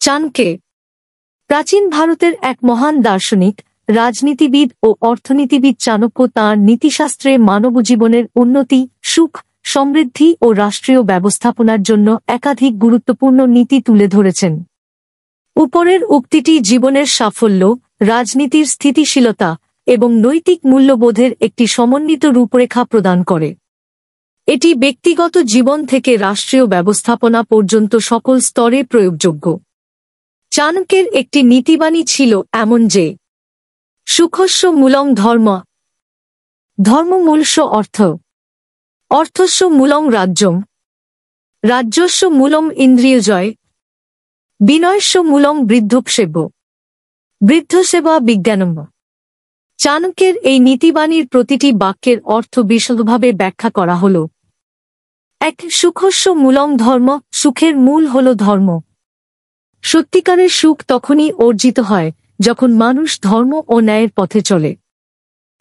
চাণক্য প্রাচীন ভারতের এক মহান দার্শনিক, রাজনীতিবিদ ও অর্থনীতিবিদ। চাণক্য তাঁর নীতিশাস্ত্রে মানবজীবনের উন্নতি, সুখ, সমৃদ্ধি ও রাষ্ট্রীয় ব্যবস্থাপনার জন্য একাধিক গুরুত্বপূর্ণ নীতি তুলে ধরেছেন। উপরের উক্তিটি জীবনের সাফল্য, রাজনীতির স্থিতিশীলতা এবং নৈতিক মূল্যবোধের একটি সমন্বিত রূপরেখা প্রদান করে। এটি ব্যক্তিগত জীবন থেকে রাষ্ট্রীয় ব্যবস্থাপনা পর্যন্ত সকল স্তরে প্রয়োগযোগ্য। চাণক্যের একটি নীতিবাণী ছিল এমন যে, সুখস্য মূলং ধর্ম, ধর্মমূলস্য অর্থ, অর্থস্য মূলং রাজ্যম, রাজ্যস্য মূলম ইন্দ্রিয়জয়, বিনয়স্য মূলং বৃদ্ধসেব্য, বৃদ্ধসেবা বিজ্ঞানম। চাণক্যের এই নীতিবাণীর প্রতিটি বাক্যের অর্থ বিশদভাবে ব্যাখ্যা করা হল। এক, সুখস্য মূলং ধর্ম, সুখের মূল হল ধর্ম। সত্যিকারের সুখ তখনই অর্জিত হয় যখন মানুষ ধর্ম ও ন্যায়ের পথে চলে।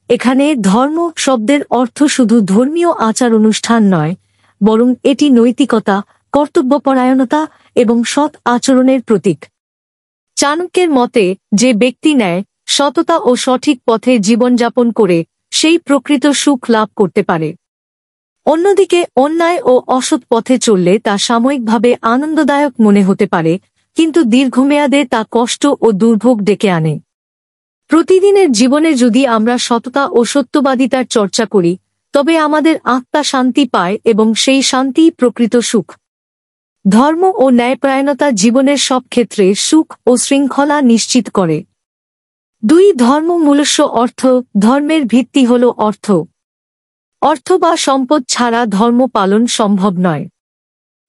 এখানে ধর্ম শব্দের অর্থ শুধু ধর্মীয় আচার অনুষ্ঠান নয়, বরং এটি নৈতিকতা, কর্তব্যপরায়ণতা এবং সৎ আচরণের প্রতীক। চাণক্যের মতে, যে ব্যক্তি ন্যায়, সততা ও সঠিক পথে জীবনযাপন করে সেই প্রকৃত সুখ লাভ করতে পারে। অন্যদিকে অন্যায় ও অসৎ পথে চললে তা সাময়িকভাবে আনন্দদায়ক মনে হতে পারে, কিন্তু দীর্ঘমেয়াদে তা কষ্ট ও দুর্ভোগ ডেকে আনে। প্রতিদিনের জীবনে যদি আমরা সততা ও সত্যবাদিতার চর্চা করি, তবে আমাদের আত্মা শান্তি পায় এবং সেই শান্তিই প্রকৃত সুখ। ধর্ম ও ন্যায়পরায়ণতা জীবনের সব ক্ষেত্রে সুখ ও শৃঙ্খলা নিশ্চিত করে। 2, ধর্মমূলস্য অর্থ, ধর্মের ভিত্তি হল অর্থ। অর্থ বা সম্পদ ছাড়া ধর্ম পালন সম্ভব নয়।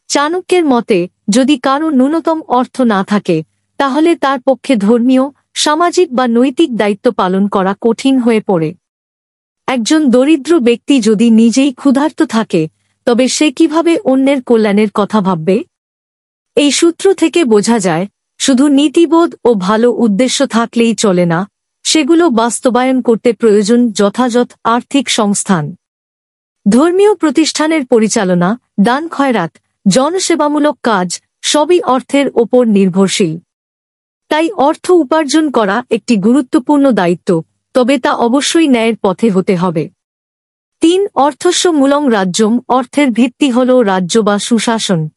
চাণক্যের মতে, যদি কারো ন্যূনতম অর্থ না থাকে, তাহলে তার পক্ষে ধর্মীয়, সামাজিক বা নৈতিক দায়িত্ব পালন করা কঠিন হয়ে পড়ে। একজন দরিদ্র ব্যক্তি যদি নিজেই ক্ষুধার্ত থাকে, তবে সে কিভাবে অন্যের কল্যাণের কথা ভাববে? এই সূত্র থেকে বোঝা যায়, শুধু নীতিবোধ ও ভালো উদ্দেশ্য থাকলেই চলে না, সেগুলো বাস্তবায়ন করতে প্রয়োজন যথাযথ আর্থিক সংস্থান। ধর্মীয় প্রতিষ্ঠানের পরিচালনা, দান খয়রাত, জনসেবামূলক কাজ সবই অর্থের ওপর নির্ভরশীল। তাই অর্থ উপার্জন করা একটি গুরুত্বপূর্ণ দায়িত্ব, তবে তা অবশ্যই ন্যায়ের পথে হতে হবে। 3, অর্থস্য মূলং রাজ্যম, অর্থের ভিত্তি হল রাজ্য বা সুশাসন।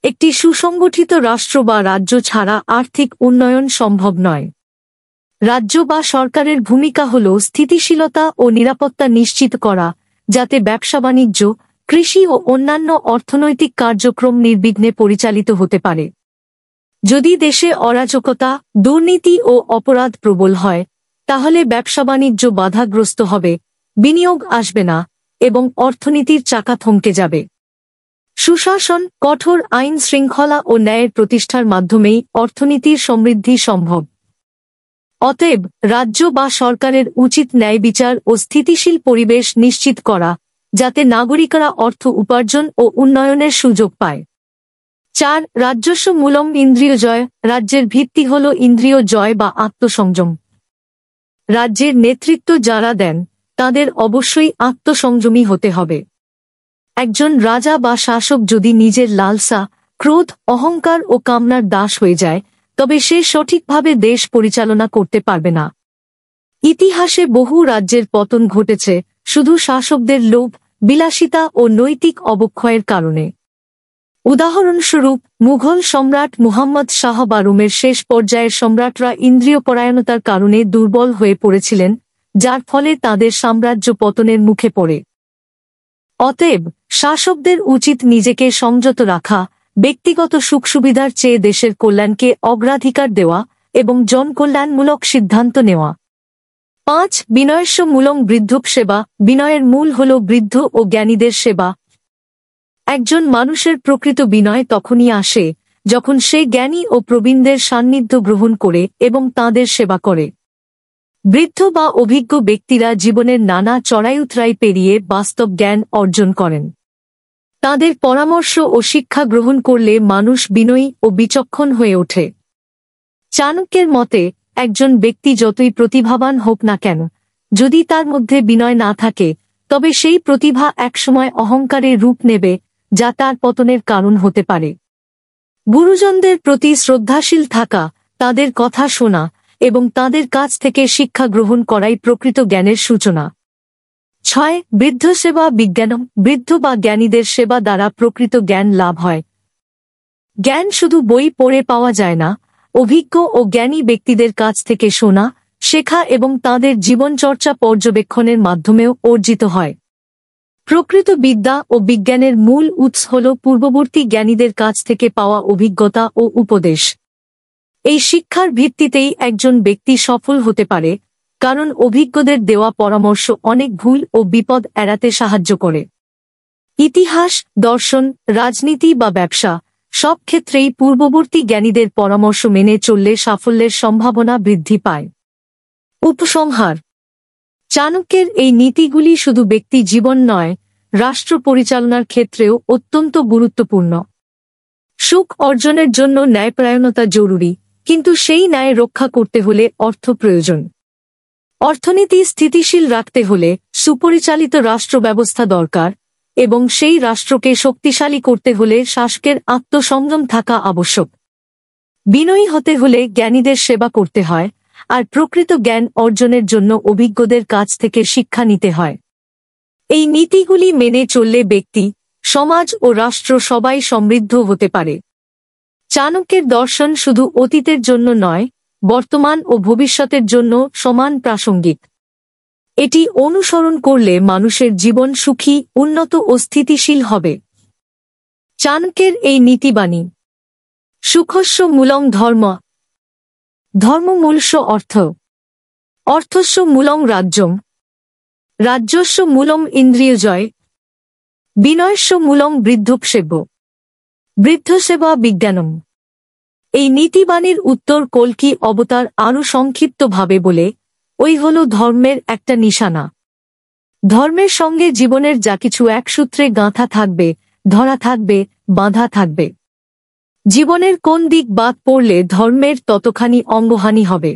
একটি সুসংগঠিত রাষ্ট্র বা রাজ্য ছাড়া আর্থিক উন্নয়ন সম্ভব নয়। রাজ্য বা সরকারের ভূমিকা হল স্থিতিশীলতা ও নিরাপত্তা নিশ্চিত করা, যাতে ব্যবসা-বাণিজ্য, কৃষি ও অন্যান্য অর্থনৈতিক কার্যক্রম নির্বিঘ্নে পরিচালিত হতে পারে। যদি দেশে অরাজকতা, দুর্নীতি ও অপরাধ প্রবল হয়, তাহলে ব্যবসা-বাণিজ্য বাধাগ্রস্ত হবে, বিনিয়োগ আসবে না এবং অর্থনীতির চাকা থমকে যাবে। সুশাসন, কঠোর আইন শৃঙ্খলা ও ন্যায়ের প্রতিষ্ঠার মাধ্যমেই অর্থনীতির সমৃদ্ধি সম্ভব। অতএব রাজ্য বা সরকারের উচিত ন্যায় বিচার ও স্থিতিশীল পরিবেশ নিশ্চিত করা, যাতে নাগরিকরা অর্থ উপার্জন ও উন্নয়নের সুযোগ পায়। 4, রাজ্যস্য মূলম ইন্দ্রিয়জয়, রাজ্যের ভিত্তি হল ইন্দ্রিয় জয় বা আত্মসংযম। রাজ্যের নেতৃত্ব যারা দেন, তাদের অবশ্যই আত্মসংযমী হতে হবে। একজন রাজা বা শাসক যদি নিজের লালসা, ক্রোধ, অহংকার ও কামনার দাস হয়ে যায়, তবে সে সঠিকভাবে দেশ পরিচালনা করতে পারবে না। ইতিহাসে বহু রাজ্যের পতন ঘটেছে শুধু শাসকদের লোভ, বিলাসিতা ও নৈতিক অবক্ষয়ের কারণে। উদাহরণস্বরূপ, মুঘল সম্রাট মুহাম্মদ শাহ বা রোমের শেষ পর্যায়ের সম্রাটরা ইন্দ্রিয়পরায়ণতার কারণে দুর্বল হয়ে পড়েছিলেন, যার ফলে তাদের সাম্রাজ্য পতনের মুখে পড়ে। অতএব শাসকদের উচিত নিজেকে সংযত রাখা, ব্যক্তিগত সুখ সুবিধার চেয়ে দেশের কল্যাণকে অগ্রাধিকার দেওয়া এবং জনকল্যাণমূলক সিদ্ধান্ত নেওয়া। 5, বিনয়স্য মূলং বৃদ্ধসেবা, বিনয়ের মূল হল বৃদ্ধ ও জ্ঞানীদের সেবা। একজন মানুষের প্রকৃত বিনয় তখনই আসে যখন সে জ্ঞানী ও প্রবীণদের সান্নিধ্য গ্রহণ করে এবং তাঁদের সেবা করে। বৃদ্ধ বা অভিজ্ঞ ব্যক্তিরা জীবনের নানা চড়াই-উতরাই পেরিয়ে বাস্তব জ্ঞান অর্জন করেন। তাঁদের পরামর্শ ও শিক্ষা গ্রহণ করলে মানুষ বিনয়ী ও বিচক্ষণ হয়ে ওঠে। চাণক্যের মতে, একজন ব্যক্তি যতই প্রতিভাবান হোক না কেন, যদি তার মধ্যে বিনয় না থাকে, তবে সেই প্রতিভা একসময় অহংকারের রূপ নেবে, যা তার পতনের কারণ হতে পারে। গুরুজনদের প্রতি শ্রদ্ধাশীল থাকা, তাদের কথা শোনা এবং তাদের কাছ থেকে শিক্ষা গ্রহণ করাই প্রকৃত জ্ঞানের সূচনা। 6. বৃদ্ধ সেবা বিজ্ঞানম। বৃদ্ধ বা জ্ঞানীদের সেবা দ্বারা প্রকৃত জ্ঞান লাভ হয়। জ্ঞান শুধু বই পড়ে পাওয়া যায় না, অভিজ্ঞ ও জ্ঞানী ব্যক্তিদের কাছ থেকে শোনা, শেখা এবং তাঁদের জীবনচর্চা পর্যবেক্ষণের মাধ্যমেও অর্জিত হয়। প্রকৃত বিদ্যা ও বিজ্ঞানের মূল উৎস হল পূর্ববর্তী জ্ঞানীদের কাছ থেকে পাওয়া অভিজ্ঞতা ও উপদেশ। এই শিক্ষার ভিত্তিতেই একজন ব্যক্তি সফল হতে পারে, কারণ অভিজ্ঞদের দেওয়া পরামর্শ অনেক ভুল ও বিপদ এড়াতে সাহায্য করে। ইতিহাস, দর্শন, রাজনীতি বা ব্যবসা সব ক্ষেত্রেই পূর্ববর্তী জ্ঞানীদের পরামর্শ মেনে চললে সাফল্যের সম্ভাবনা বৃদ্ধি পায়। উপসংহার: চাণক্যের এই নীতিগুলি শুধু ব্যক্তি জীবন নয়, রাষ্ট্র পরিচালনার ক্ষেত্রেও অত্যন্ত গুরুত্বপূর্ণ। সুখ অর্জনের জন্য ন্যায়পরায়ণতা জরুরি, কিন্তু সেই ন্যায় রক্ষা করতে হলে অর্থ প্রয়োজন। অর্থনীতি স্থিতিশীল রাখতে হলে সুপরিচালিত রাষ্ট্র ব্যবস্থা দরকার, এবং সেই রাষ্ট্রকে শক্তিশালী করতে হলে শাসকের আত্মসংযম থাকা আবশ্যক। বিনয়ী হতে হলে জ্ঞানীদের সেবা করতে হয়, আর প্রকৃত জ্ঞান অর্জনের জন্য অভিজ্ঞদের কাছ থেকে শিক্ষা নিতে হয়। এই নীতিগুলি মেনে চললে ব্যক্তি, সমাজ ও রাষ্ট্র সবাই সমৃদ্ধ হতে পারে। চাণক্যের দর্শন শুধু অতীতের জন্য নয়, বর্তমান ও ভবিষ্যতের জন্য সমান প্রাসঙ্গিক। এটি অনুসরণ করলে মানুষের জীবন সুখী, উন্নত ও স্থিতিশীল হবে। চাণক্যের এই নীতিবাণী: সুখস্য মূলং ধর্ম। ধর্ম মূলস্য অর্থ। অর্থস্য মূলং রাজ্যম। রাজ্যস্য মূলম ইন্দ্রিয়জয়। বিনয়স্য মূলং বৃদ্ধসেব্য। বৃদ্ধসেবা বিজ্ঞানম। এই নীতিবাণীর উত্তর কল্কি অবতার আরও সংক্ষিপ্তভাবে বলে, ওই হল ধর্মের একটা নিশানা। ধর্মের সঙ্গে জীবনের যা কিছু এক সূত্রে গাঁথা থাকবে, ধরা থাকবে, বাঁধা থাকবে। জীবনের কোন দিক বাদ পড়লে ধর্মের ততখানি অঙ্গহানি হবে।